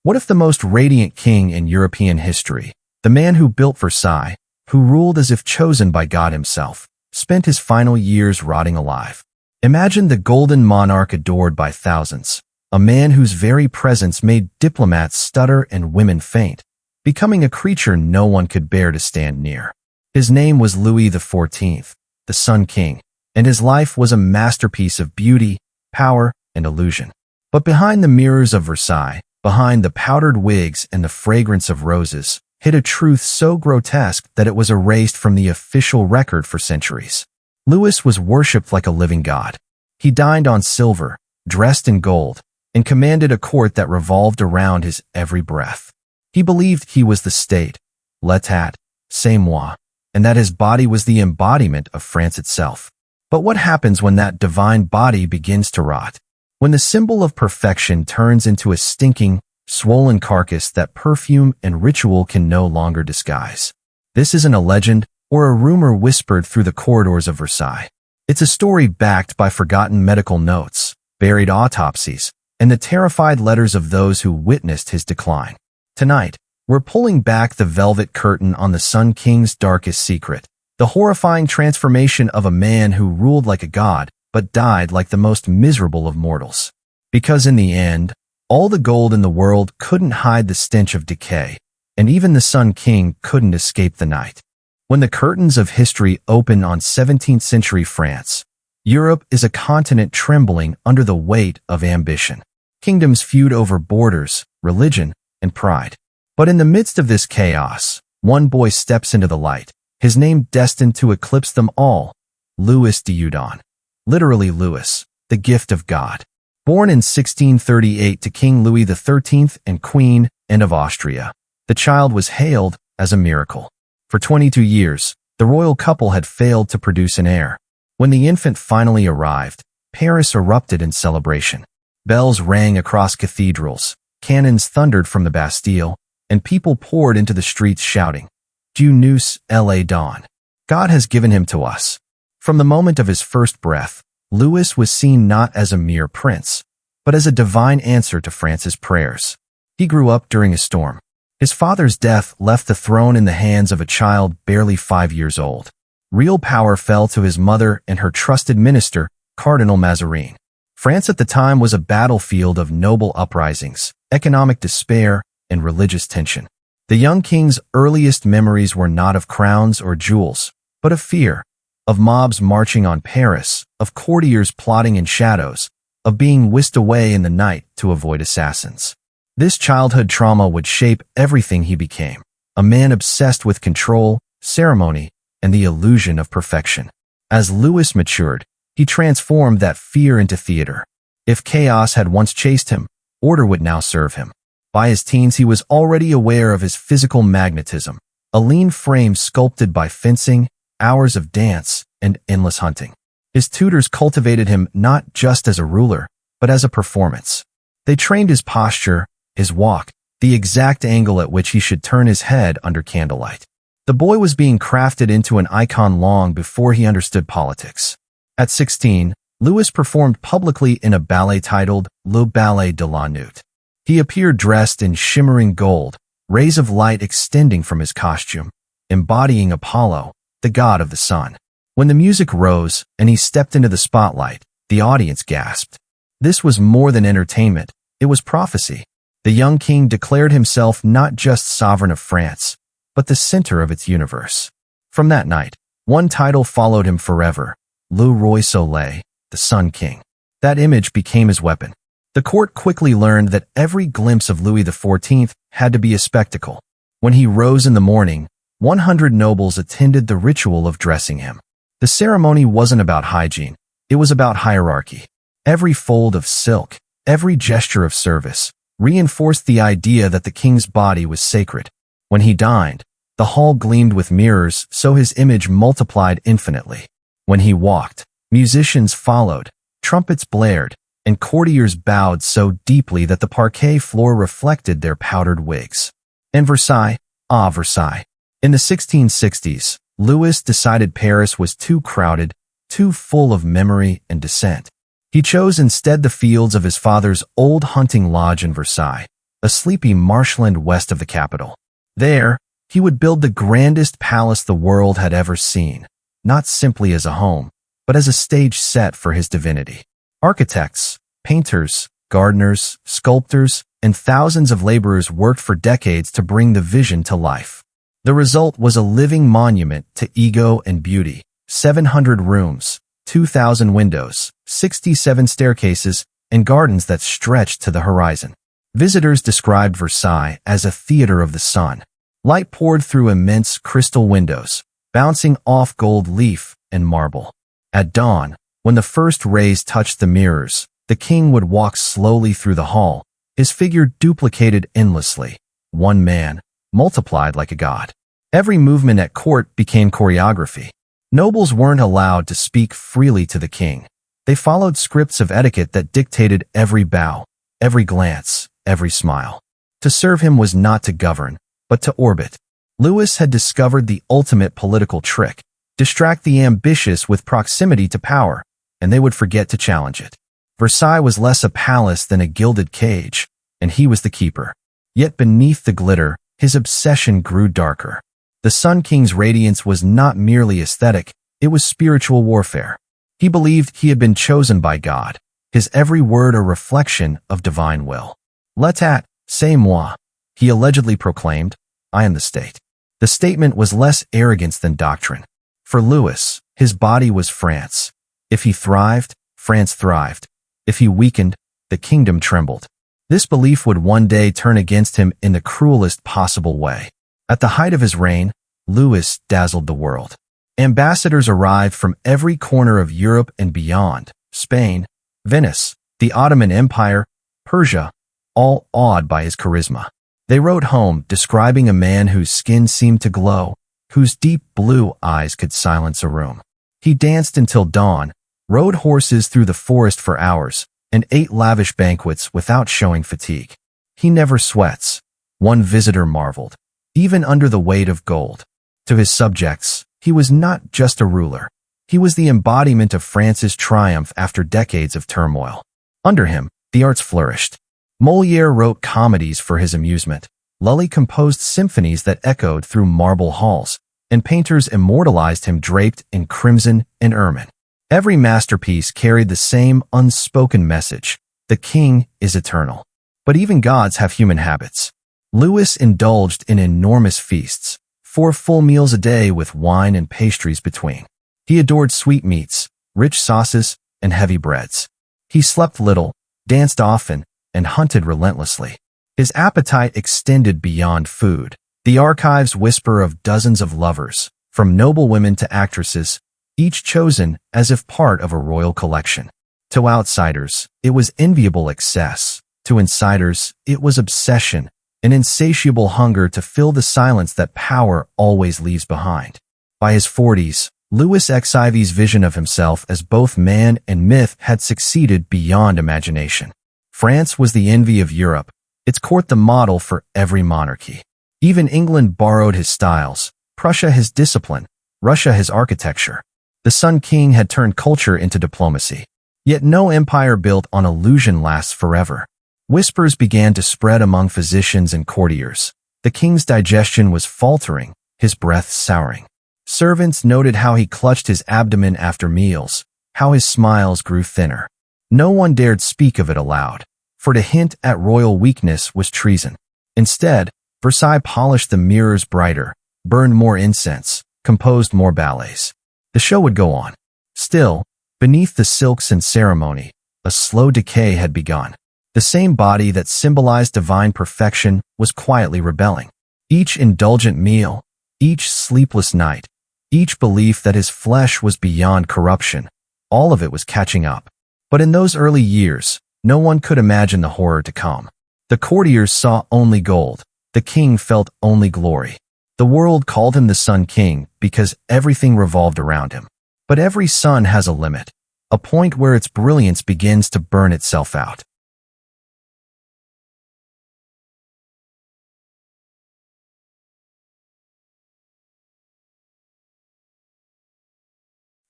What if the most radiant king in European history, the man who built Versailles, who ruled as if chosen by God himself, spent his final years rotting alive? Imagine the golden monarch adored by thousands, a man whose very presence made diplomats stutter and women faint, becoming a creature no one could bear to stand near. His name was Louis XIV, the Sun King, and his life was a masterpiece of beauty, power, and illusion. But behind the mirrors of Versailles, behind the powdered wigs and the fragrance of roses, hid a truth so grotesque that it was erased from the official record for centuries. Louis was worshipped like a living god. He dined on silver, dressed in gold, and commanded a court that revolved around his every breath. He believed he was the state, l'état, c'est moi, and that his body was the embodiment of France itself. But what happens when that divine body begins to rot? When the symbol of perfection turns into a stinking, swollen carcass that perfume and ritual can no longer disguise. This isn't a legend or a rumor whispered through the corridors of Versailles. It's a story backed by forgotten medical notes, buried autopsies, and the terrified letters of those who witnessed his decline. Tonight, we're pulling back the velvet curtain on the Sun King's darkest secret, the horrifying transformation of a man who ruled like a god, but died like the most miserable of mortals. Because in the end, all the gold in the world couldn't hide the stench of decay, and even the Sun King couldn't escape the night. When the curtains of history open on 17th century France, Europe is a continent trembling under the weight of ambition. Kingdoms feud over borders, religion, and pride. But in the midst of this chaos, one boy steps into the light, his name destined to eclipse them all, Louis XIV. Literally Louis, the gift of God. Born in 1638 to King Louis XIII and Queen Anne of Austria, the child was hailed as a miracle. For 22 years, the royal couple had failed to produce an heir. When the infant finally arrived, Paris erupted in celebration. Bells rang across cathedrals, cannons thundered from the Bastille, and people poured into the streets shouting, "Dieu nous l'a donné." God has given him to us. From the moment of his first breath, Louis was seen not as a mere prince, but as a divine answer to France's prayers. He grew up during a storm. His father's death left the throne in the hands of a child barely 5 years old. Real power fell to his mother and her trusted minister, Cardinal Mazarin. France at the time was a battlefield of noble uprisings, economic despair, and religious tension. The young king's earliest memories were not of crowns or jewels, but of fear, of mobs marching on Paris, of courtiers plotting in shadows, of being whisked away in the night to avoid assassins. This childhood trauma would shape everything he became, a man obsessed with control, ceremony, and the illusion of perfection. As Louis matured, he transformed that fear into theater. If chaos had once chased him, order would now serve him. By his teens, he was already aware of his physical magnetism, a lean frame sculpted by fencing, hours of dance, and endless hunting. His tutors cultivated him not just as a ruler, but as a performance. They trained his posture, his walk, the exact angle at which he should turn his head under candlelight. The boy was being crafted into an icon long before he understood politics. At 16, Louis performed publicly in a ballet titled Le Ballet de la Nuit. He appeared dressed in shimmering gold, rays of light extending from his costume, embodying Apollo, the god of the sun. When the music rose and he stepped into the spotlight, the audience gasped. This was more than entertainment, it was prophecy. The young king declared himself not just sovereign of France, but the center of its universe. From that night, one title followed him forever, Le Roi Soleil, the Sun King. That image became his weapon. The court quickly learned that every glimpse of Louis XIV had to be a spectacle. When he rose in the morning, 100 nobles attended the ritual of dressing him. The ceremony wasn't about hygiene, it was about hierarchy. Every fold of silk, every gesture of service, reinforced the idea that the king's body was sacred. When he dined, the hall gleamed with mirrors, so his image multiplied infinitely. When he walked, musicians followed, trumpets blared, and courtiers bowed so deeply that the parquet floor reflected their powdered wigs. And Versailles, Versailles. In the 1660s, Louis decided Paris was too crowded, too full of memory and dissent. He chose instead the fields of his father's old hunting lodge in Versailles, a sleepy marshland west of the capital. There, he would build the grandest palace the world had ever seen, not simply as a home, but as a stage set for his divinity. Architects, painters, gardeners, sculptors, and thousands of laborers worked for decades to bring the vision to life. The result was a living monument to ego and beauty. 700 rooms, 2,000 windows, 67 staircases, and gardens that stretched to the horizon. Visitors described Versailles as a theater of the sun. Light poured through immense crystal windows, bouncing off gold leaf and marble. At dawn, when the first rays touched the mirrors, the king would walk slowly through the hall, his figure duplicated endlessly. One man, multiplied like a god. Every movement at court became choreography. Nobles weren't allowed to speak freely to the king. They followed scripts of etiquette that dictated every bow, every glance, every smile. To serve him was not to govern, but to orbit. Louis had discovered the ultimate political trick: distract the ambitious with proximity to power, and they would forget to challenge it. Versailles was less a palace than a gilded cage, and he was the keeper. Yet beneath the glitter, his obsession grew darker. The Sun King's radiance was not merely aesthetic, it was spiritual warfare. He believed he had been chosen by God, his every word a reflection of divine will. L'état, c'est moi, he allegedly proclaimed, I am the state. The statement was less arrogance than doctrine. For Louis, his body was France. If he thrived, France thrived. If he weakened, the kingdom trembled. This belief would one day turn against him in the cruelest possible way. At the height of his reign, Louis dazzled the world. Ambassadors arrived from every corner of Europe and beyond: Spain, Venice, the Ottoman Empire, Persia, all awed by his charisma. They wrote home describing a man whose skin seemed to glow, whose deep blue eyes could silence a room. He danced until dawn, rode horses through the forest for hours, and ate lavish banquets without showing fatigue. He never sweats, one visitor marveled, even under the weight of gold. To his subjects, he was not just a ruler. He was the embodiment of France's triumph after decades of turmoil. Under him, the arts flourished. Molière wrote comedies for his amusement. Lully composed symphonies that echoed through marble halls, and painters immortalized him draped in crimson and ermine. Every masterpiece carried the same unspoken message: the king is eternal. But even gods have human habits. Louis indulged in enormous feasts, 4 full meals a day with wine and pastries between. He adored sweetmeats, rich sauces, and heavy breads. He slept little, danced often, and hunted relentlessly. His appetite extended beyond food. The archives whisper of dozens of lovers, from noblewomen to actresses, each chosen as if part of a royal collection. To outsiders, it was enviable excess. To insiders, it was obsession, an insatiable hunger to fill the silence that power always leaves behind. By his 40s, Louis XIV's vision of himself as both man and myth had succeeded beyond imagination. France was the envy of Europe, its court the model for every monarchy. Even England borrowed his styles, Prussia his discipline, Russia his architecture. The Sun King had turned culture into diplomacy. Yet no empire built on illusion lasts forever. Whispers began to spread among physicians and courtiers. The king's digestion was faltering, his breath souring. Servants noted how he clutched his abdomen after meals, how his smiles grew thinner. No one dared speak of it aloud, for to hint at royal weakness was treason. Instead, Versailles polished the mirrors brighter, burned more incense, composed more ballets. The show would go on. Still, beneath the silks and ceremony, a slow decay had begun. The same body that symbolized divine perfection was quietly rebelling. Each indulgent meal, each sleepless night, each belief that his flesh was beyond corruption, all of it was catching up. But in those early years, no one could imagine the horror to come. The courtiers saw only gold. The king felt only glory. The world called him the Sun King because everything revolved around him. But every sun has a limit, a point where its brilliance begins to burn itself out.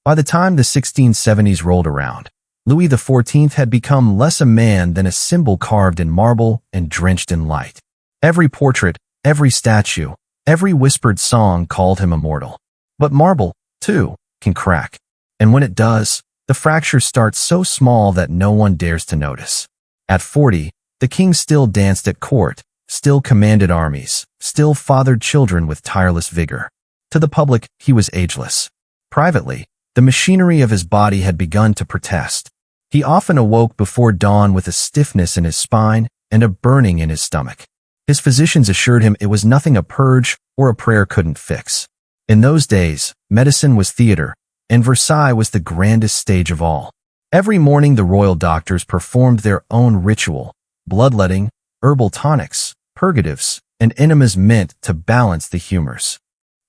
By the time the 1670s rolled around, Louis XIV had become less a man than a symbol carved in marble and drenched in light. Every portrait, every statue, every whispered song called him immortal. But marble, too, can crack. And when it does, the fracture starts so small that no one dares to notice. At 40, the king still danced at court, still commanded armies, still fathered children with tireless vigor. To the public, he was ageless. Privately, the machinery of his body had begun to protest. He often awoke before dawn with a stiffness in his spine and a burning in his stomach. His physicians assured him it was nothing a purge or a prayer couldn't fix. In those days, medicine was theater, and Versailles was the grandest stage of all. Every morning the royal doctors performed their own ritual, bloodletting, herbal tonics, purgatives, and enemas meant to balance the humors.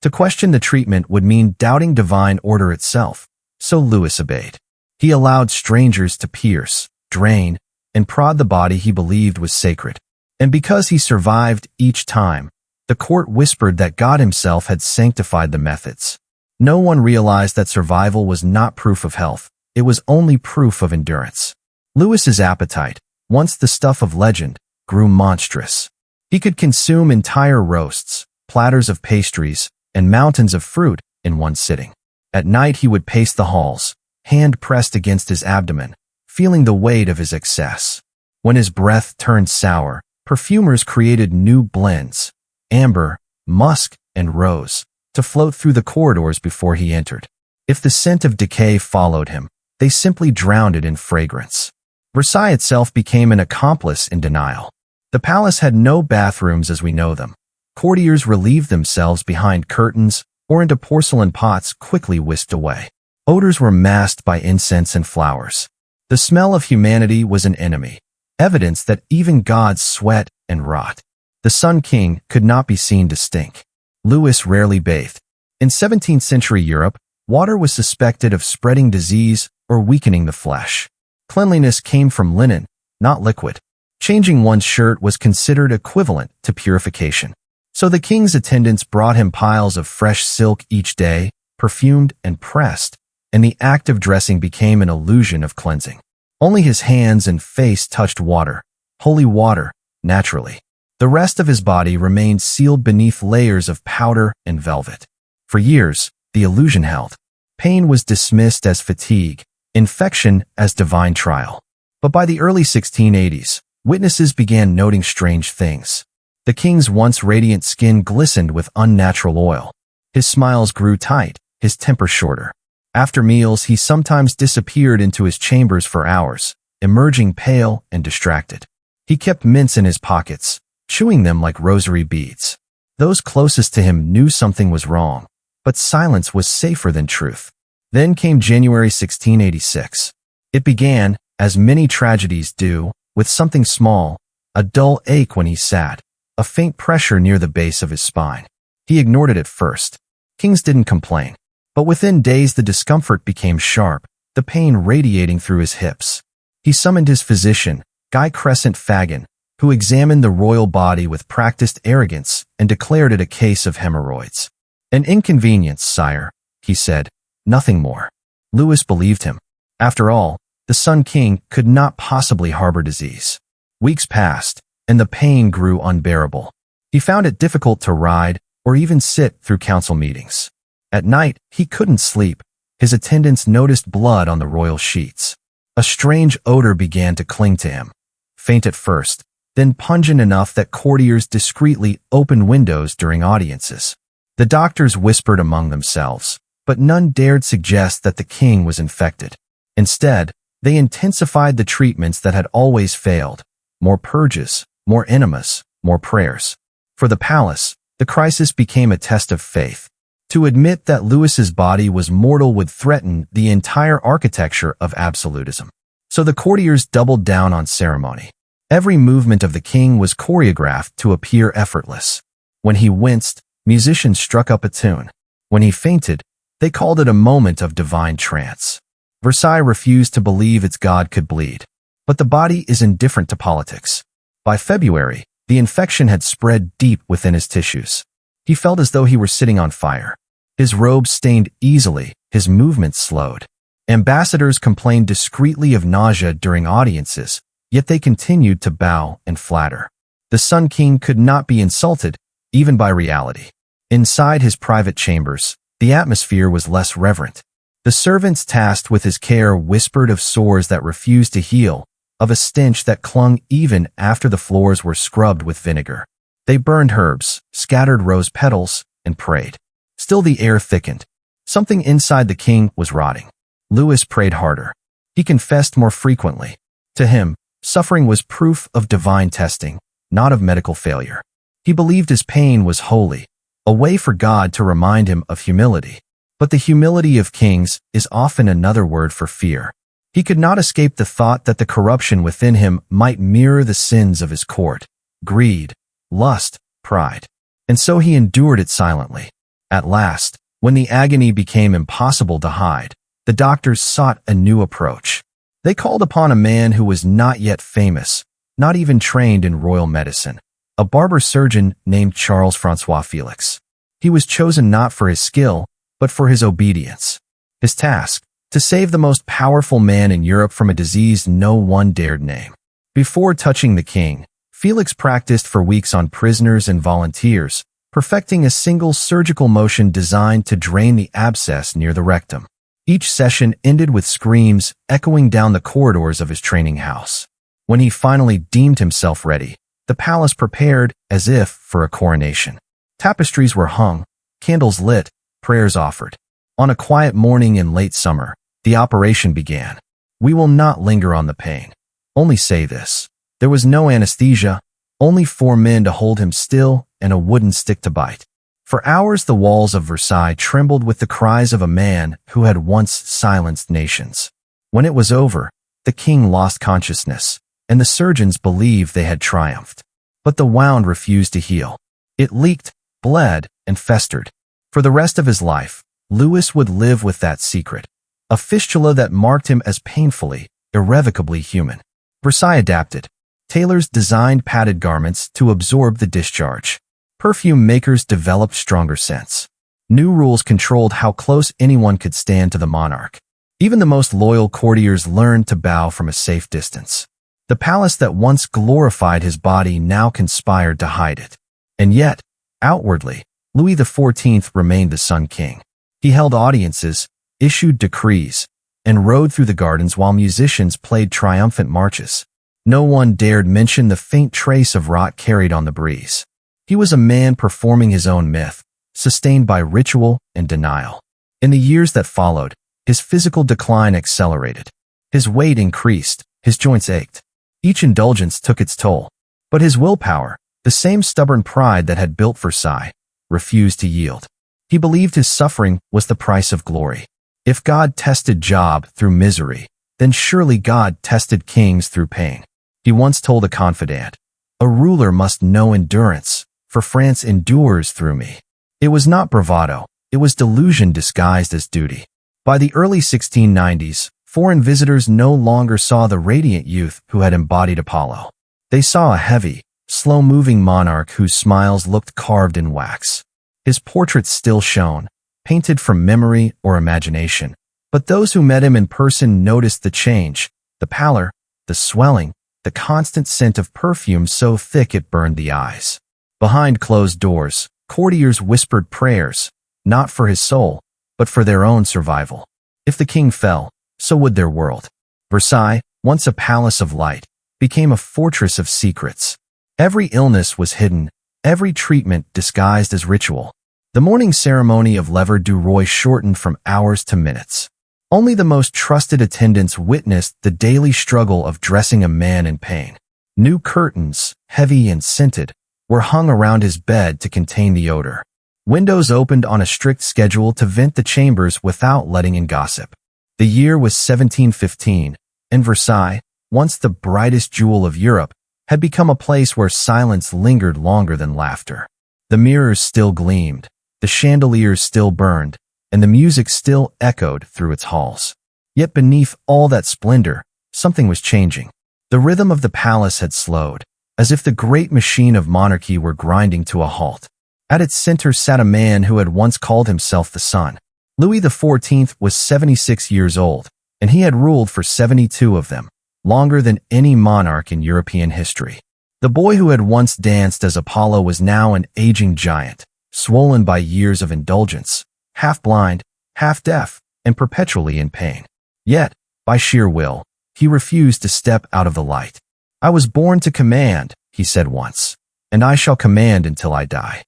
To question the treatment would mean doubting divine order itself, so Louis obeyed. He allowed strangers to pierce, drain, and prod the body he believed was sacred. And because he survived each time, the court whispered that God himself had sanctified the methods. No one realized that survival was not proof of health, it was only proof of endurance. Louis's appetite, once the stuff of legend, grew monstrous. He could consume entire roasts, platters of pastries, and mountains of fruit in one sitting. At night he would pace the halls, hand pressed against his abdomen, feeling the weight of his excess. When his breath turned sour, perfumers created new blends, amber, musk, and rose, to float through the corridors before he entered. If the scent of decay followed him, they simply drowned it in fragrance. Versailles itself became an accomplice in denial. The palace had no bathrooms as we know them. Courtiers relieved themselves behind curtains or into porcelain pots quickly whisked away. Odors were masked by incense and flowers. The smell of humanity was an enemy, evidence that even gods sweat and rot. The Sun King could not be seen to stink. Louis rarely bathed. In 17th century Europe, water was suspected of spreading disease or weakening the flesh. Cleanliness came from linen, not liquid. Changing one's shirt was considered equivalent to purification. So the king's attendants brought him piles of fresh silk each day, perfumed and pressed, and the act of dressing became an illusion of cleansing. Only his hands and face touched water, holy water, naturally. The rest of his body remained sealed beneath layers of powder and velvet. For years, the illusion held. Pain was dismissed as fatigue, infection as divine trial. But by the early 1680s, witnesses began noting strange things. The king's once radiant skin glistened with unnatural oil. His smiles grew tight, his temper shorter. After meals, he sometimes disappeared into his chambers for hours, emerging pale and distracted. He kept mints in his pockets, chewing them like rosary beads. Those closest to him knew something was wrong, but silence was safer than truth. Then came January 1686. It began, as many tragedies do, with something small, a dull ache when he sat, a faint pressure near the base of his spine. He ignored it at first. Kings didn't complain. But within days the discomfort became sharp, the pain radiating through his hips. He summoned his physician, Guy Crescent Fagan, who examined the royal body with practiced arrogance and declared it a case of hemorrhoids. An inconvenience, sire, he said, nothing more. Louis believed him. After all, the Sun King could not possibly harbor disease. Weeks passed, and the pain grew unbearable. He found it difficult to ride or even sit through council meetings. At night, he couldn't sleep. His attendants noticed blood on the royal sheets. A strange odor began to cling to him. Faint at first, then pungent enough that courtiers discreetly opened windows during audiences. The doctors whispered among themselves, but none dared suggest that the king was infected. Instead, they intensified the treatments that had always failed. More purges, more enemas, more prayers. For the palace, the crisis became a test of faith. To admit that Louis's body was mortal would threaten the entire architecture of absolutism. So the courtiers doubled down on ceremony. Every movement of the king was choreographed to appear effortless. When he winced, musicians struck up a tune. When he fainted, they called it a moment of divine trance. Versailles refused to believe its god could bleed. But the body is indifferent to politics. By February, the infection had spread deep within his tissues. He felt as though he were sitting on fire. His robes stained easily, his movements slowed. Ambassadors complained discreetly of nausea during audiences, yet they continued to bow and flatter. The Sun King could not be insulted, even by reality. Inside his private chambers, the atmosphere was less reverent. The servants tasked with his care whispered of sores that refused to heal, of a stench that clung even after the floors were scrubbed with vinegar. They burned herbs, scattered rose petals, and prayed. Still the air thickened. Something inside the king was rotting. Louis prayed harder. He confessed more frequently. To him, suffering was proof of divine testing, not of medical failure. He believed his pain was holy, a way for God to remind him of humility. But the humility of kings is often another word for fear. He could not escape the thought that the corruption within him might mirror the sins of his court: greed, lust, pride. And so he endured it silently. At last, when the agony became impossible to hide, the doctors sought a new approach. They called upon a man who was not yet famous, not even trained in royal medicine, a barber surgeon named Charles Francois Felix. He was chosen not for his skill, but for his obedience. His task: to save the most powerful man in Europe from a disease no one dared name. Before touching the king, Felix practiced for weeks on prisoners and volunteers, perfecting a single surgical motion designed to drain the abscess near the rectum. Each session ended with screams echoing down the corridors of his training house. When he finally deemed himself ready, the palace prepared as if for a coronation. Tapestries were hung, candles lit, prayers offered. On a quiet morning in late summer, the operation began. We will not linger on the pain. Only say this: there was no anesthesia, only 4 men to hold him still and a wooden stick to bite. For hours the walls of Versailles trembled with the cries of a man who had once silenced nations. When it was over, the king lost consciousness, and the surgeons believed they had triumphed. But the wound refused to heal. It leaked, bled, and festered. For the rest of his life, Louis would live with that secret, a fistula that marked him as painfully, irrevocably human. Versailles adapted. Tailors designed padded garments to absorb the discharge. Perfume makers developed stronger scents. New rules controlled how close anyone could stand to the monarch. Even the most loyal courtiers learned to bow from a safe distance. The palace that once glorified his body now conspired to hide it. And yet, outwardly, Louis XIV remained the Sun King. He held audiences, issued decrees, and rode through the gardens while musicians played triumphant marches. No one dared mention the faint trace of rot carried on the breeze. He was a man performing his own myth, sustained by ritual and denial. In the years that followed, his physical decline accelerated. His weight increased, his joints ached. Each indulgence took its toll. But his willpower, the same stubborn pride that had built Versailles, refused to yield. He believed his suffering was the price of glory. If God tested Job through misery, then surely God tested kings through pain. He once told a confidant, "A ruler must know endurance, for France endures through me." It was not bravado, it was delusion disguised as duty. By the early 1690s, foreign visitors no longer saw the radiant youth who had embodied Apollo. They saw a heavy, slow-moving monarch whose smiles looked carved in wax. His portraits still shone, painted from memory or imagination. But those who met him in person noticed the change, the pallor, the swelling, the constant scent of perfume so thick it burned the eyes. Behind closed doors, courtiers whispered prayers, not for his soul, but for their own survival. If the king fell, so would their world. Versailles, once a palace of light, became a fortress of secrets. Every illness was hidden, every treatment disguised as ritual. The morning ceremony of lever du roi shortened from hours to minutes. Only the most trusted attendants witnessed the daily struggle of dressing a man in pain. New curtains, heavy and scented, were hung around his bed to contain the odor. Windows opened on a strict schedule to vent the chambers without letting in gossip. The year was 1715, and Versailles, once the brightest jewel of Europe, had become a place where silence lingered longer than laughter. The mirrors still gleamed, the chandeliers still burned, and the music still echoed through its halls. Yet beneath all that splendor, something was changing. The rhythm of the palace had slowed, as if the great machine of monarchy were grinding to a halt. At its center sat a man who had once called himself the Sun. Louis XIV was 76 years old, and he had ruled for 72 of them, longer than any monarch in European history. The boy who had once danced as Apollo was now an aging giant, swollen by years of indulgence, half blind, half deaf, and perpetually in pain. Yet, by sheer will, he refused to step out of the light. "I was born to command," he said once, "and I shall command until I die."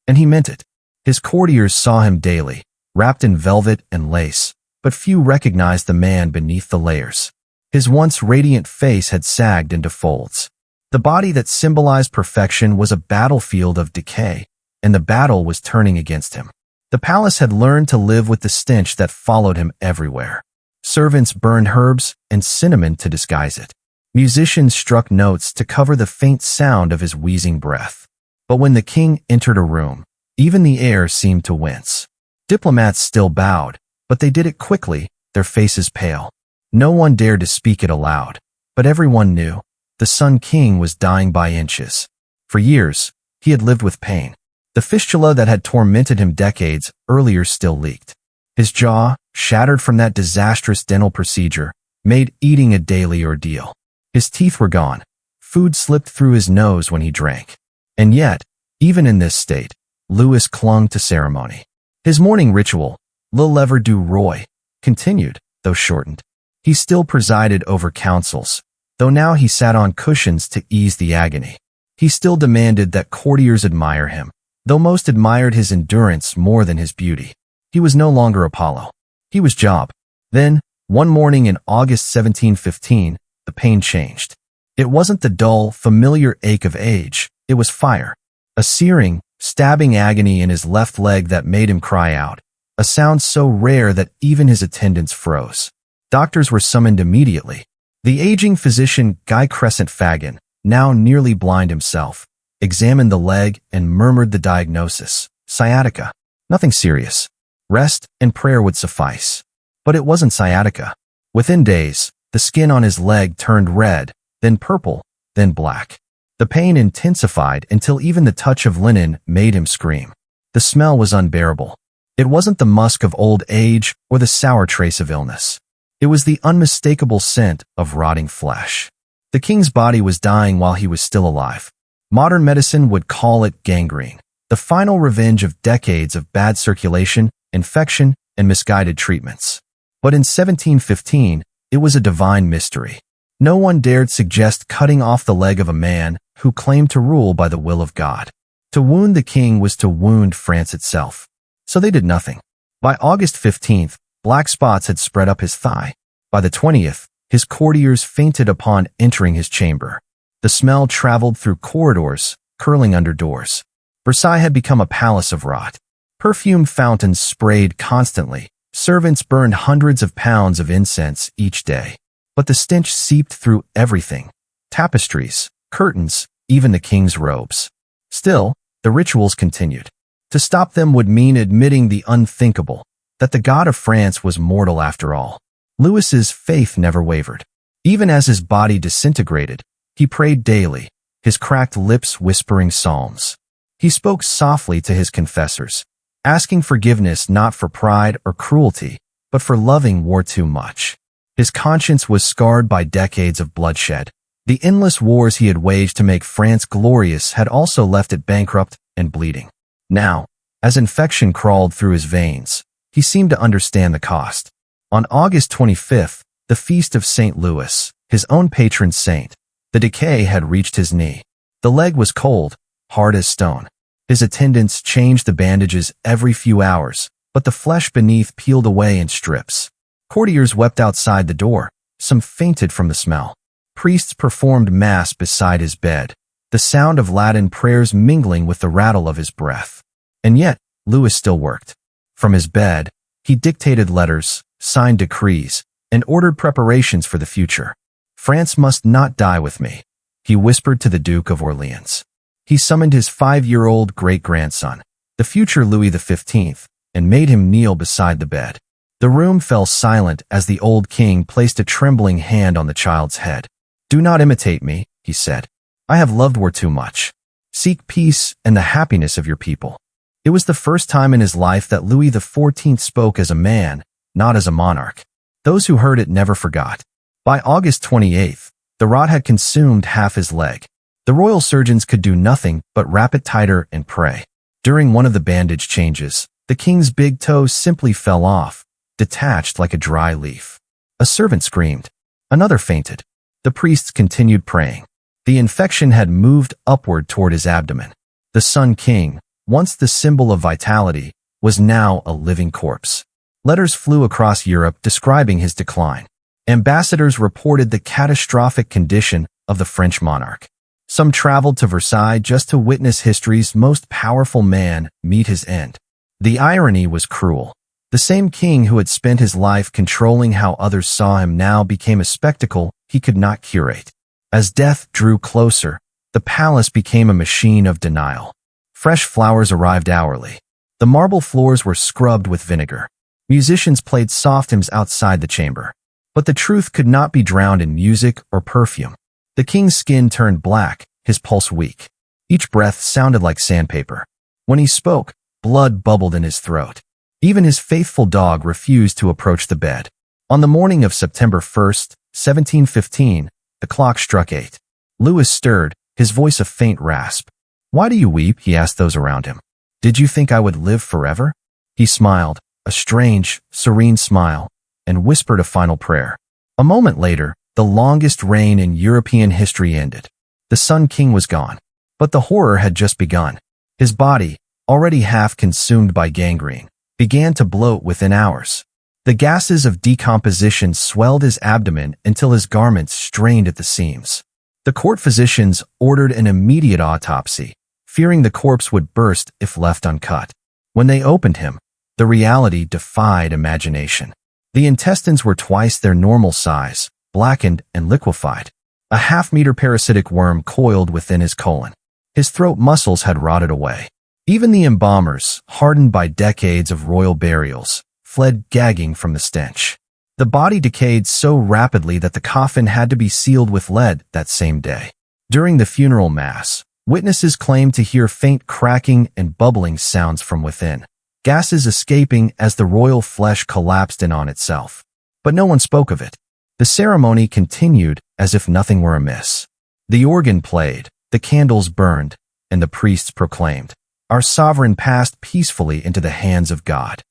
And he meant it. His courtiers saw him daily, wrapped in velvet and lace, but few recognized the man beneath the layers. His once radiant face had sagged into folds. The body that symbolized perfection was a battlefield of decay, and the battle was turning against him. The palace had learned to live with the stench that followed him everywhere. Servants burned herbs and cinnamon to disguise it. Musicians struck notes to cover the faint sound of his wheezing breath. But when the king entered a room, even the air seemed to wince. Diplomats still bowed, but they did it quickly, their faces pale. No one dared to speak it aloud, but everyone knew. The Sun King was dying by inches. For years, he had lived with pain. The fistula that had tormented him decades earlier still leaked. His jaw, shattered from that disastrous dental procedure, made eating a daily ordeal. His teeth were gone. Food slipped through his nose when he drank. And yet, even in this state, Louis clung to ceremony. His morning ritual, le lever du roi, continued, though shortened. He still presided over councils, though now he sat on cushions to ease the agony. He still demanded that courtiers admire him, though most admired his endurance more than his beauty. He was no longer Apollo. He was Job. Then, one morning in August 1715, the pain changed. It wasn't the dull, familiar ache of age. It was fire. A searing, stabbing agony in his left leg that made him cry out, a sound so rare that even his attendants froze. Doctors were summoned immediately. The aging physician Guy Crescent Fagan, now nearly blind himself, examined the leg and murmured the diagnosis: sciatica. Nothing serious. Rest and prayer would suffice. But it wasn't sciatica. Within days, the skin on his leg turned red, then purple, then black. The pain intensified until even the touch of linen made him scream. The smell was unbearable. It wasn't the musk of old age or the sour trace of illness. It was the unmistakable scent of rotting flesh. The king's body was dying while he was still alive. Modern medicine would call it gangrene, the final revenge of decades of bad circulation, infection, and misguided treatments. But in 1715, it was a divine mystery. No one dared suggest cutting off the leg of a man who claimed to rule by the will of God. To wound the king was to wound France itself. So they did nothing. By August 15th, black spots had spread up his thigh. By the 20th, his courtiers fainted upon entering his chamber. The smell traveled through corridors, curling under doors. Versailles had become a palace of rot. Perfumed fountains sprayed constantly. Servants burned hundreds of pounds of incense each day. But the stench seeped through everything: tapestries, curtains, even the king's robes. Still, the rituals continued. To stop them would mean admitting the unthinkable, that the God of France was mortal after all. Louis's faith never wavered. Even as his body disintegrated, he prayed daily, his cracked lips whispering psalms. He spoke softly to his confessors, asking forgiveness not for pride or cruelty, but for loving war too much. His conscience was scarred by decades of bloodshed. The endless wars he had waged to make France glorious had also left it bankrupt and bleeding. Now, as infection crawled through his veins, he seemed to understand the cost. On August 25th, the feast of St. Louis, his own patron saint, the decay had reached his knee. The leg was cold, hard as stone. His attendants changed the bandages every few hours, but the flesh beneath peeled away in strips. Courtiers wept outside the door. Some fainted from the smell. Priests performed mass beside his bed, the sound of Latin prayers mingling with the rattle of his breath. And yet, Louis still worked. From his bed, he dictated letters, signed decrees, and ordered preparations for the future. France must not die with me, he whispered to the Duke of Orleans. He summoned his 5-year-old great-grandson, the future Louis XV, and made him kneel beside the bed. The room fell silent as the old king placed a trembling hand on the child's head. "Do not imitate me," he said. "I have loved war too much. Seek peace and the happiness of your people." It was the first time in his life that Louis XIV spoke as a man, not as a monarch. Those who heard it never forgot. By August 28th, the rot had consumed half his leg. The royal surgeons could do nothing but wrap it tighter and pray. During one of the bandage changes, the king's big toe simply fell off, detached like a dry leaf. A servant screamed. Another fainted. The priests continued praying. The infection had moved upward toward his abdomen. The Sun King, once the symbol of vitality, was now a living corpse. Letters flew across Europe describing his decline. Ambassadors reported the catastrophic condition of the French monarch. Some traveled to Versailles just to witness history's most powerful man meet his end. The irony was cruel. The same king who had spent his life controlling how others saw him now became a spectacle he could not curate. As death drew closer, the palace became a machine of denial. Fresh flowers arrived hourly. The marble floors were scrubbed with vinegar. Musicians played soft hymns outside the chamber. But the truth could not be drowned in music or perfume. The king's skin turned black, his pulse weak. Each breath sounded like sandpaper. When he spoke, blood bubbled in his throat. Even his faithful dog refused to approach the bed. On the morning of September 1st, 1715, the clock struck 8. Louis stirred, his voice a faint rasp. "Why do you weep?" he asked those around him. "Did you think I would live forever?" He smiled, a strange, serene smile, and whispered a final prayer. A moment later, the longest reign in European history ended. The Sun King was gone. But the horror had just begun. His body, already half consumed by gangrene, began to bloat within hours. The gases of decomposition swelled his abdomen until his garments strained at the seams. The court physicians ordered an immediate autopsy, fearing the corpse would burst if left uncut. When they opened him, the reality defied imagination. The intestines were twice their normal size, blackened and liquefied. A half-meter parasitic worm coiled within his colon. His throat muscles had rotted away. Even the embalmers, hardened by decades of royal burials, fled gagging from the stench. The body decayed so rapidly that the coffin had to be sealed with lead that same day. During the funeral mass, witnesses claimed to hear faint cracking and bubbling sounds from within, gases escaping as the royal flesh collapsed in on itself. But no one spoke of it. The ceremony continued as if nothing were amiss. The organ played, the candles burned, and the priests proclaimed, "Our sovereign passed peacefully into the hands of God."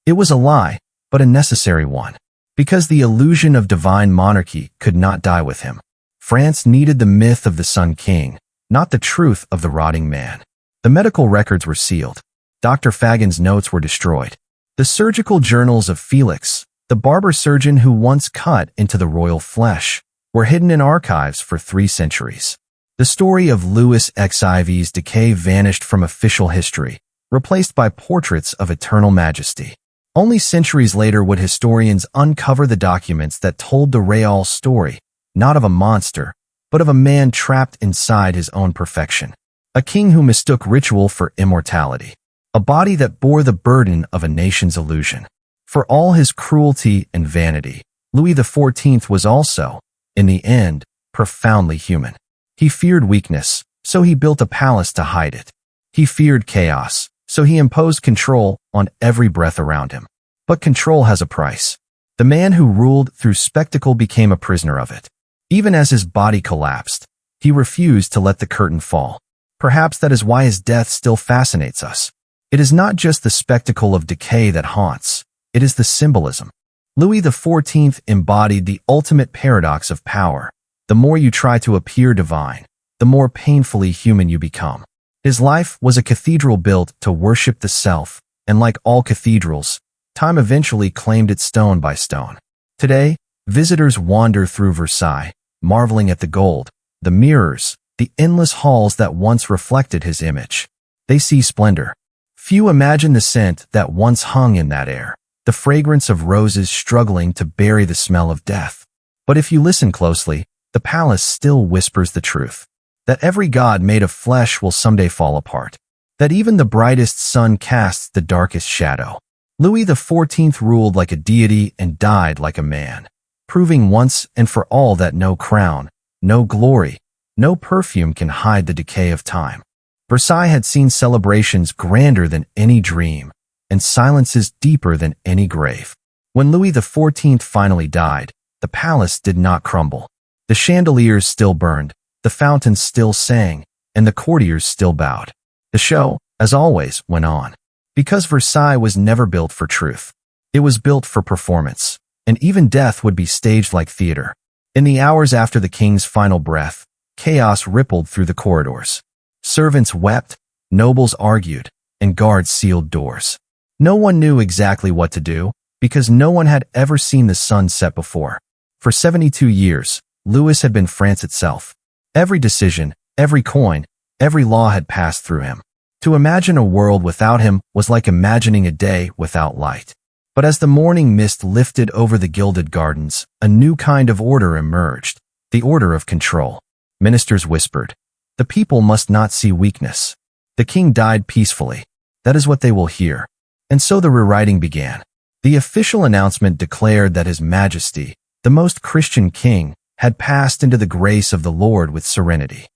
It was a lie, but a necessary one. Because the illusion of divine monarchy could not die with him. France needed the myth of the Sun King, not the truth of the rotting man. The medical records were sealed. Dr. Fagin's notes were destroyed. The surgical journals of Felix, the barber surgeon who once cut into the royal flesh, were hidden in archives for 3 centuries. The story of Louis XIV's decay vanished from official history, replaced by portraits of eternal majesty. Only centuries later would historians uncover the documents that told the real story, not of a monster, but of a man trapped inside his own perfection. A king who mistook ritual for immortality. A body that bore the burden of a nation's illusion. For all his cruelty and vanity, Louis XIV was also, in the end, profoundly human. He feared weakness, so he built a palace to hide it. He feared chaos, so he imposed control on every breath around him. But control has a price. The man who ruled through spectacle became a prisoner of it. Even as his body collapsed, he refused to let the curtain fall. Perhaps that is why his death still fascinates us. It is not just the spectacle of decay that haunts, it is the symbolism. Louis XIV embodied the ultimate paradox of power. The more you try to appear divine, the more painfully human you become. His life was a cathedral built to worship the self, and like all cathedrals, time eventually claimed it stone by stone. Today, visitors wander through Versailles, marveling at the gold, the mirrors, the endless halls that once reflected his image. They see splendor. Few imagine the scent that once hung in that air, the fragrance of roses struggling to bury the smell of death. But if you listen closely, the palace still whispers the truth. That every god made of flesh will someday fall apart. That even the brightest sun casts the darkest shadow. Louis XIV ruled like a deity and died like a man, proving once and for all that no crown, no glory, no perfume can hide the decay of time. Versailles had seen celebrations grander than any dream, and silences deeper than any grave. When Louis XIV finally died, the palace did not crumble. The chandeliers still burned, the fountains still sang, and the courtiers still bowed. The show, as always, went on. Because Versailles was never built for truth. It was built for performance, and even death would be staged like theater. In the hours after the king's final breath, chaos rippled through the corridors. Servants wept, nobles argued, and guards sealed doors. No one knew exactly what to do, because no one had ever seen the sun set before. For 72 years, Louis had been France itself. Every decision, every coin, every law had passed through him. To imagine a world without him was like imagining a day without light. But as the morning mist lifted over the gilded gardens, a new kind of order emerged, the order of control. Ministers whispered, "The people must not see weakness. The king died peacefully. That is what they will hear." And so the rewriting began. The official announcement declared that His Majesty, the most Christian king, had passed into the grace of the Lord with serenity.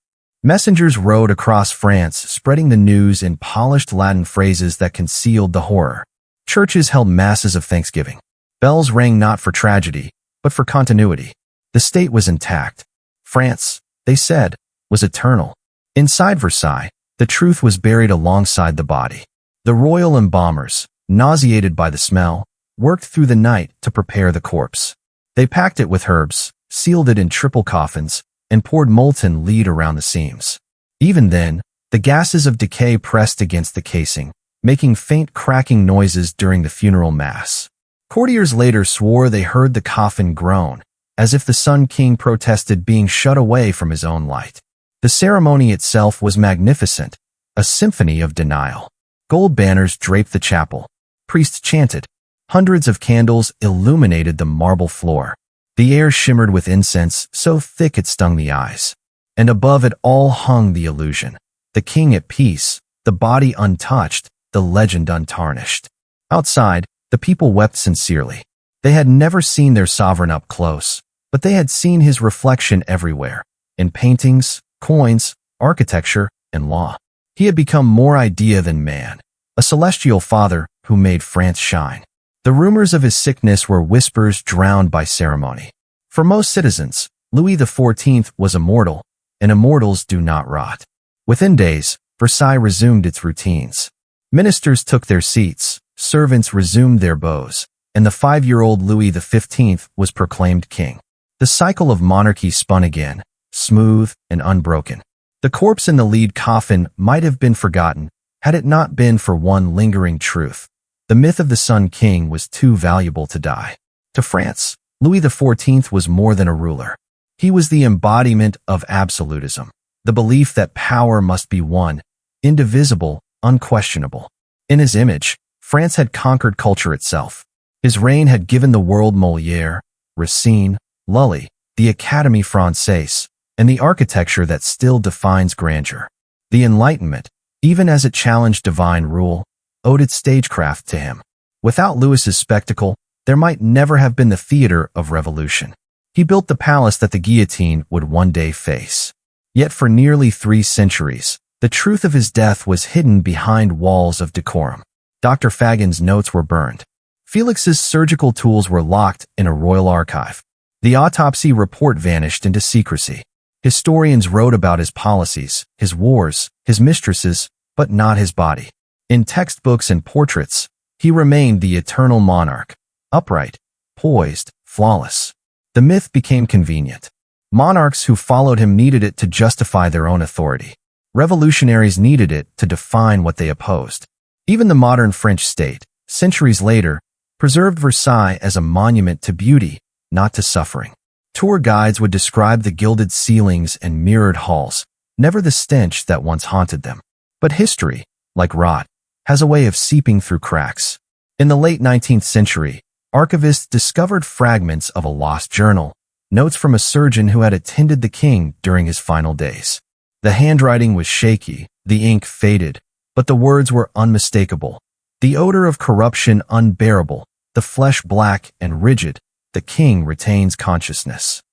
Messengers rode across France, spreading the news in polished Latin phrases that concealed the horror. Churches held masses of thanksgiving. Bells rang not for tragedy, but for continuity. The state was intact. France, they said, was eternal. Inside Versailles, the truth was buried alongside the body. The royal embalmers, nauseated by the smell, worked through the night to prepare the corpse. They packed it with herbs, sealed it in triple coffins, and poured molten lead around the seams. Even then, the gases of decay pressed against the casing, making faint cracking noises during the funeral mass. Courtiers later swore they heard the coffin groan, as if the Sun King protested being shut away from his own light. The ceremony itself was magnificent, a symphony of denial. Gold banners draped the chapel. Priests chanted. Hundreds of candles illuminated the marble floor. The air shimmered with incense, so thick it stung the eyes. And above it all hung the illusion. The king at peace, the body untouched, the legend untarnished. Outside, the people wept sincerely. They had never seen their sovereign up close, but they had seen his reflection everywhere, in paintings, coins, architecture, and law. He had become more idea than man, a celestial father who made France shine. The rumors of his sickness were whispers drowned by ceremony. For most citizens, Louis XIV was immortal, and immortals do not rot. Within days, Versailles resumed its routines. Ministers took their seats, servants resumed their bows, and the 5-year-old Louis XV was proclaimed king. The cycle of monarchy spun again, smooth and unbroken. The corpse in the lead coffin might have been forgotten had it not been for one lingering truth. The myth of the Sun King was too valuable to die. To France, Louis XIV was more than a ruler. He was the embodiment of absolutism, the belief that power must be one, indivisible, unquestionable. In his image, France had conquered culture itself. His reign had given the world Molière, Racine, Lully, the Académie Française, and the architecture that still defines grandeur. The Enlightenment, even as it challenged divine rule, owed its stagecraft to him. Without Louis's spectacle, there might never have been the theater of revolution. He built the palace that the guillotine would one day face. Yet for nearly 3 centuries, the truth of his death was hidden behind walls of decorum. Dr. Fagin's notes were burned. Felix's surgical tools were locked in a royal archive. The autopsy report vanished into secrecy. Historians wrote about his policies, his wars, his mistresses, but not his body. In textbooks and portraits, he remained the eternal monarch, upright, poised, flawless. The myth became convenient. Monarchs who followed him needed it to justify their own authority. Revolutionaries needed it to define what they opposed. Even the modern French state, centuries later, preserved Versailles as a monument to beauty, not to suffering. Tour guides would describe the gilded ceilings and mirrored halls, never the stench that once haunted them. But history, like rot, has a way of seeping through cracks. In the late 19th century, archivists discovered fragments of a lost journal, notes from a surgeon who had attended the king during his final days. The handwriting was shaky, the ink faded, but the words were unmistakable. The odor of corruption unbearable, the flesh black and rigid, the king retains consciousness.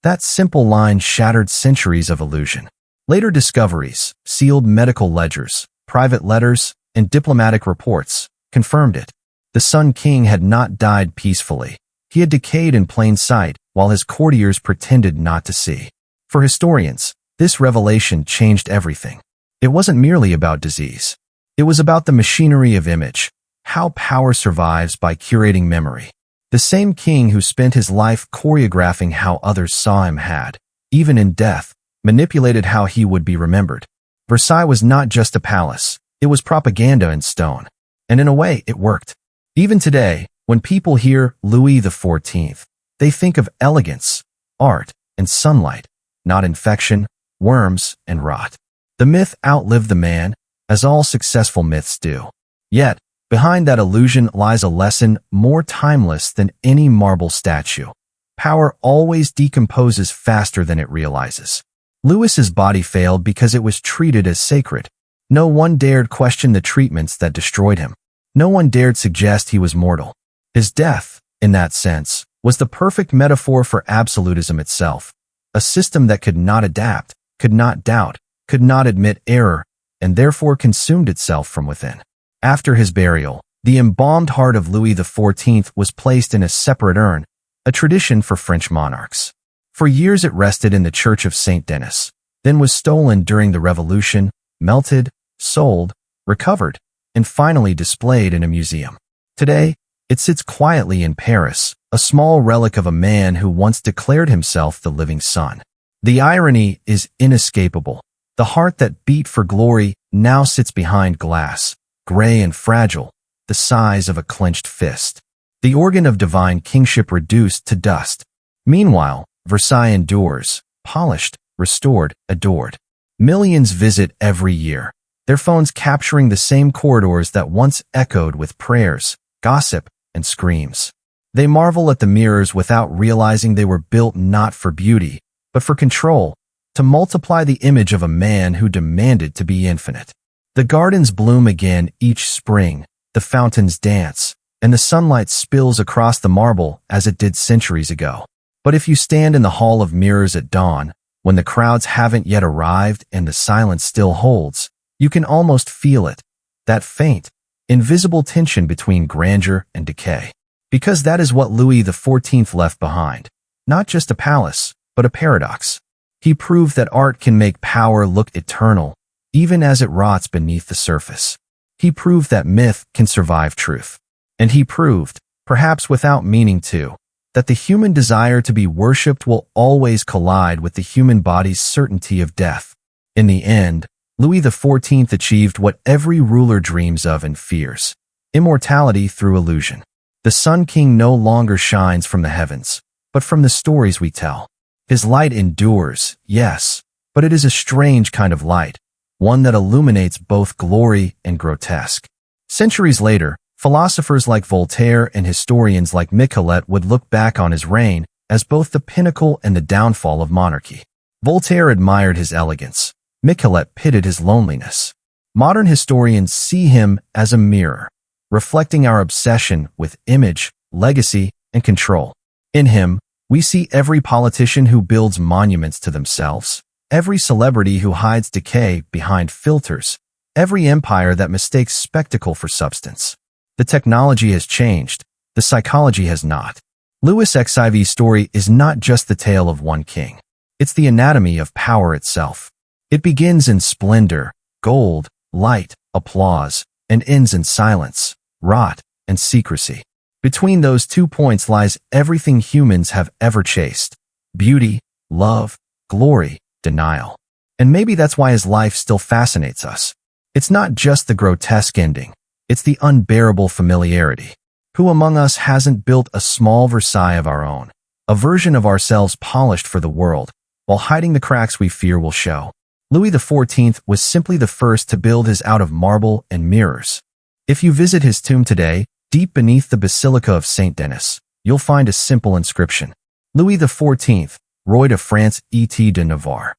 That simple line shattered centuries of illusion. Later discoveries, sealed medical ledgers, private letters, and diplomatic reports confirmed it. The Sun King had not died peacefully. He had decayed in plain sight, while his courtiers pretended not to see. For historians, this revelation changed everything. It wasn't merely about disease. It was about the machinery of image, how power survives by curating memory. The same king who spent his life choreographing how others saw him had, even in death, manipulated how he would be remembered. Versailles was not just a palace, it was propaganda in stone. And in a way, it worked. Even today, when people hear Louis XIV, they think of elegance, art, and sunlight, not infection, worms, and rot. The myth outlived the man, as all successful myths do. Yet, behind that illusion lies a lesson more timeless than any marble statue. Power always decomposes faster than it realizes. Louis's body failed because it was treated as sacred. No one dared question the treatments that destroyed him. No one dared suggest he was mortal. His death, in that sense, was the perfect metaphor for absolutism itself, a system that could not adapt, could not doubt, could not admit error, and therefore consumed itself from within. After his burial, the embalmed heart of Louis XIV was placed in a separate urn, a tradition for French monarchs. For years it rested in the Church of Saint Denis, then was stolen during the Revolution, melted, sold, recovered, and finally displayed in a museum. Today, it sits quietly in Paris, a small relic of a man who once declared himself the living sun. The irony is inescapable. The heart that beat for glory now sits behind glass, gray and fragile, the size of a clenched fist. The organ of divine kingship reduced to dust. Meanwhile, Versailles endures, polished, restored, adored. Millions visit every year, their phones capturing the same corridors that once echoed with prayers, gossip, and screams. They marvel at the mirrors without realizing they were built not for beauty, but for control, to multiply the image of a man who demanded to be infinite. The gardens bloom again each spring, the fountains dance, and the sunlight spills across the marble as it did centuries ago. But if you stand in the Hall of Mirrors at dawn, when the crowds haven't yet arrived and the silence still holds, you can almost feel it, that faint, invisible tension between grandeur and decay. Because that is what Louis XIV left behind. Not just a palace, but a paradox. He proved that art can make power look eternal, even as it rots beneath the surface. He proved that myth can survive truth. And he proved, perhaps without meaning to, that the human desire to be worshipped will always collide with the human body's certainty of death. In the end, Louis XIV achieved what every ruler dreams of and fears: immortality through illusion. The Sun King no longer shines from the heavens, but from the stories we tell. His light endures, yes, but it is a strange kind of light, one that illuminates both glory and grotesque. Centuries later, philosophers like Voltaire and historians like Michelet would look back on his reign as both the pinnacle and the downfall of monarchy. Voltaire admired his elegance. Michelet pitied his loneliness. Modern historians see him as a mirror, reflecting our obsession with image, legacy, and control. In him, we see every politician who builds monuments to themselves, every celebrity who hides decay behind filters, every empire that mistakes spectacle for substance. The technology has changed, the psychology has not. Louis XIV's story is not just the tale of one king. It's the anatomy of power itself. It begins in splendor, gold, light, applause, and ends in silence, rot, and secrecy. Between those 2 points lies everything humans have ever chased: beauty, love, glory, denial. And maybe that's why his life still fascinates us. It's not just the grotesque ending, it's the unbearable familiarity. Who among us hasn't built a small Versailles of our own, a version of ourselves polished for the world, while hiding the cracks we fear will show? Louis XIV was simply the first to build his out of marble and mirrors. If you visit his tomb today, deep beneath the Basilica of Saint Denis, you'll find a simple inscription: Louis XIV, Roi de France et de Navarre.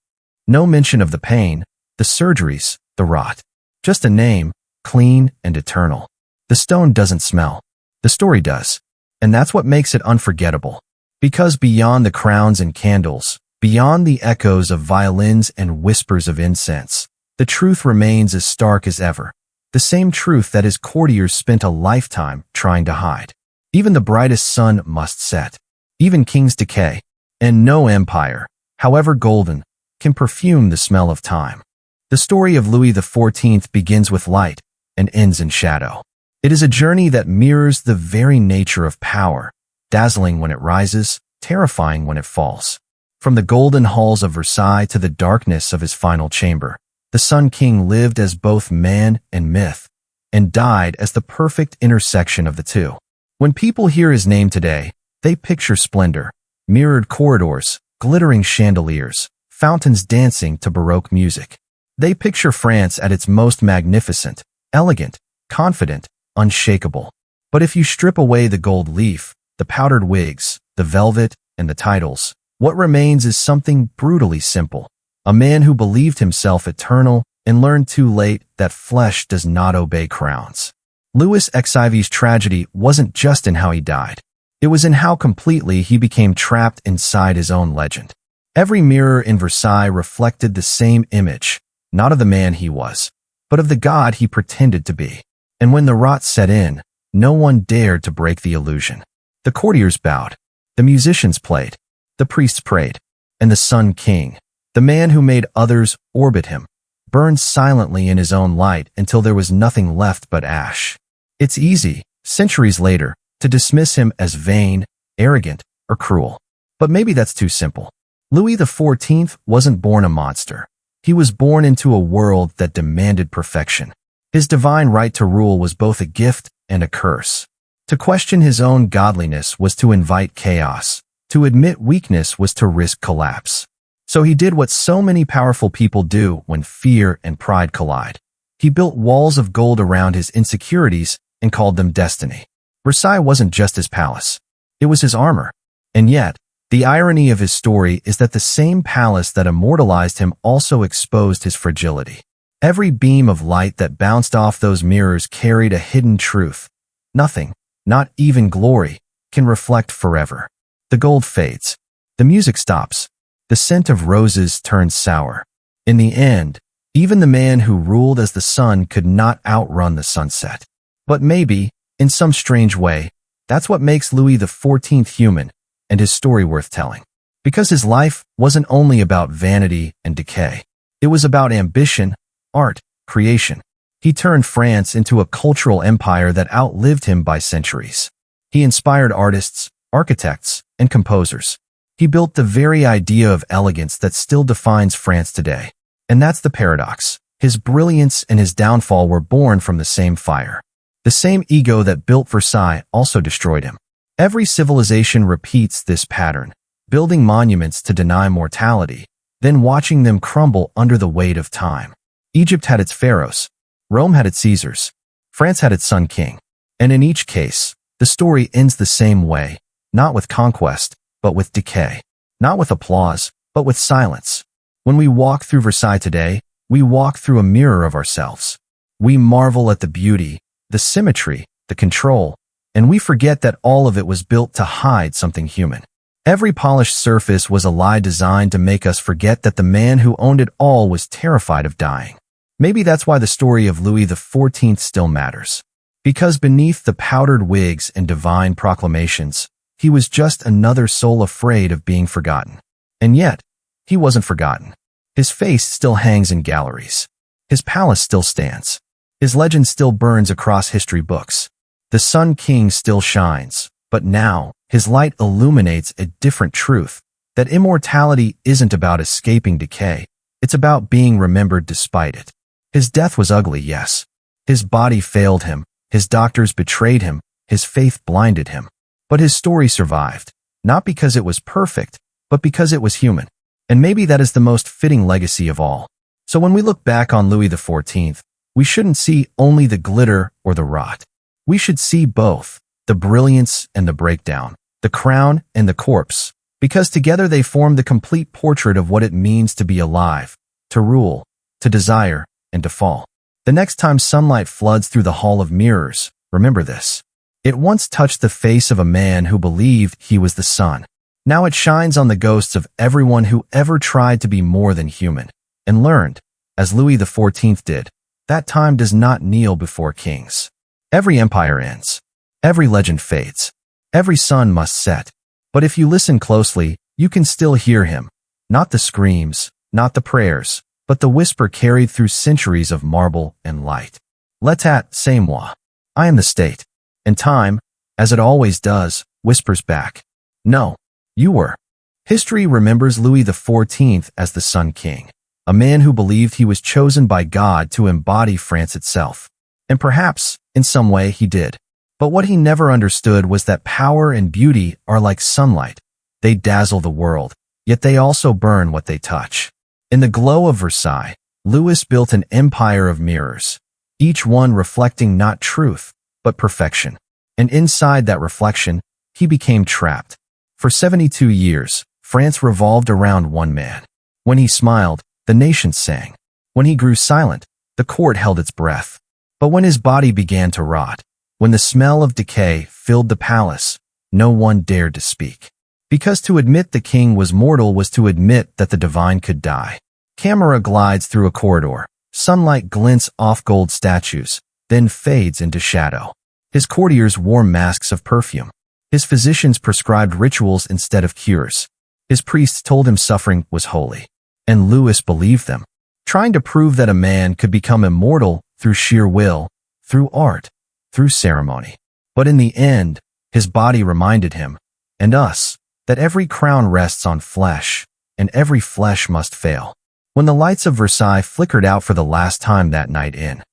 No mention of the pain, the surgeries, the rot. Just a name, clean and eternal. The stone doesn't smell. The story does. And that's what makes it unforgettable. Because beyond the crowns and candles, beyond the echoes of violins and whispers of incense, the truth remains as stark as ever. the same truth that his courtiers spent a lifetime trying to hide. Even the brightest sun must set. Even kings decay. And no empire, however golden, can perfume the smell of time. The story of Louis XIV begins with light and ends in shadow. It is a journey that mirrors the very nature of power, dazzling when it rises, terrifying when it falls. From the golden halls of Versailles to the darkness of his final chamber, the Sun King lived as both man and myth, and died as the perfect intersection of the two. When people hear his name today, they picture splendor, mirrored corridors, glittering chandeliers, fountains dancing to Baroque music. They picture France at its most magnificent, elegant, confident, unshakable. But if you strip away the gold leaf, the powdered wigs, the velvet, and the titles, what remains is something brutally simple. A man who believed himself eternal and learned too late that flesh does not obey crowns. Louis XIV's tragedy wasn't just in how he died. It was in how completely he became trapped inside his own legend. Every mirror in Versailles reflected the same image, not of the man he was, but of the god he pretended to be. And when the rot set in, no one dared to break the illusion. The courtiers bowed, the musicians played, the priests prayed, and the Sun King, the man who made others orbit him, burned silently in his own light until there was nothing left but ash. It's easy, centuries later, to dismiss him as vain, arrogant, or cruel. But maybe that's too simple. Louis XIV wasn't born a monster. He was born into a world that demanded perfection. His divine right to rule was both a gift and a curse. To question his own godliness was to invite chaos. To admit weakness was to risk collapse. So he did what so many powerful people do when fear and pride collide. He built walls of gold around his insecurities and called them destiny. Versailles wasn't just his palace. It was his armor. And yet, the irony of his story is that the same palace that immortalized him also exposed his fragility. Every beam of light that bounced off those mirrors carried a hidden truth. Nothing, not even glory, can reflect forever. The gold fades. The music stops. The scent of roses turns sour. In the end, even the man who ruled as the sun could not outrun the sunset. But maybe, in some strange way, that's what makes Louis XIV human and his story worth telling. Because his life wasn't only about vanity and decay. It was about ambition, art, creation. He turned France into a cultural empire that outlived him by centuries. He inspired artists, architects, and composers. He built the very idea of elegance that still defines France today. And that's the paradox. His brilliance and his downfall were born from the same fire. The same ego that built Versailles also destroyed him. Every civilization repeats this pattern, building monuments to deny mortality, then watching them crumble under the weight of time. Egypt had its pharaohs. Rome had its Caesars. France had its Sun King. And in each case, the story ends the same way, not with conquest, but with decay. Not with applause, but with silence. When we walk through Versailles today, we walk through a mirror of ourselves. We marvel at the beauty, the symmetry, the control, and we forget that all of it was built to hide something human. Every polished surface was a lie designed to make us forget that the man who owned it all was terrified of dying. Maybe that's why the story of Louis XIV still matters. Because beneath the powdered wigs and divine proclamations, he was just another soul afraid of being forgotten. And yet, he wasn't forgotten. His face still hangs in galleries. His palace still stands. His legend still burns across history books. The Sun King still shines, but now, his light illuminates a different truth, that immortality isn't about escaping decay, it's about being remembered despite it. His death was ugly, yes. His body failed him, his doctors betrayed him, his faith blinded him. But his story survived, not because it was perfect, but because it was human. And maybe that is the most fitting legacy of all. So when we look back on Louis XIV, we shouldn't see only the glitter or the rot. We should see both, the brilliance and the breakdown, the crown and the corpse, because together they form the complete portrait of what it means to be alive, to rule, to desire, and to fall. The next time sunlight floods through the hall of mirrors, remember this. It once touched the face of a man who believed he was the sun. Now it shines on the ghosts of everyone who ever tried to be more than human, and learned, as Louis XIV did, that time does not kneel before kings. Every empire ends. Every legend fades. Every sun must set. But if you listen closely, you can still hear him. Not the screams, not the prayers, but the whisper carried through centuries of marble and light. L'état, c'est moi. I am the state. And time, as it always does, whispers back. No, you were. History remembers Louis XIV as the Sun King, a man who believed he was chosen by God to embody France itself. And perhaps, in some way, he did. But what he never understood was that power and beauty are like sunlight. They dazzle the world, yet they also burn what they touch. In the glow of Versailles, Louis built an empire of mirrors, each one reflecting not truth, but perfection. And inside that reflection, he became trapped. For 72 years, France revolved around one man. When he smiled, the nation sang. When he grew silent, the court held its breath. But when his body began to rot, when the smell of decay filled the palace, no one dared to speak. Because to admit the king was mortal was to admit that the divine could die. Camera glides through a corridor. Sunlight glints off gold statues, then fades into shadow. His courtiers wore masks of perfume. His physicians prescribed rituals instead of cures. His priests told him suffering was holy. And Louis believed them, trying to prove that a man could become immortal through sheer will, through art, through ceremony. But in the end, his body reminded him, and us, that every crown rests on flesh, and every flesh must fail. When the lights of Versailles flickered out for the last time that night in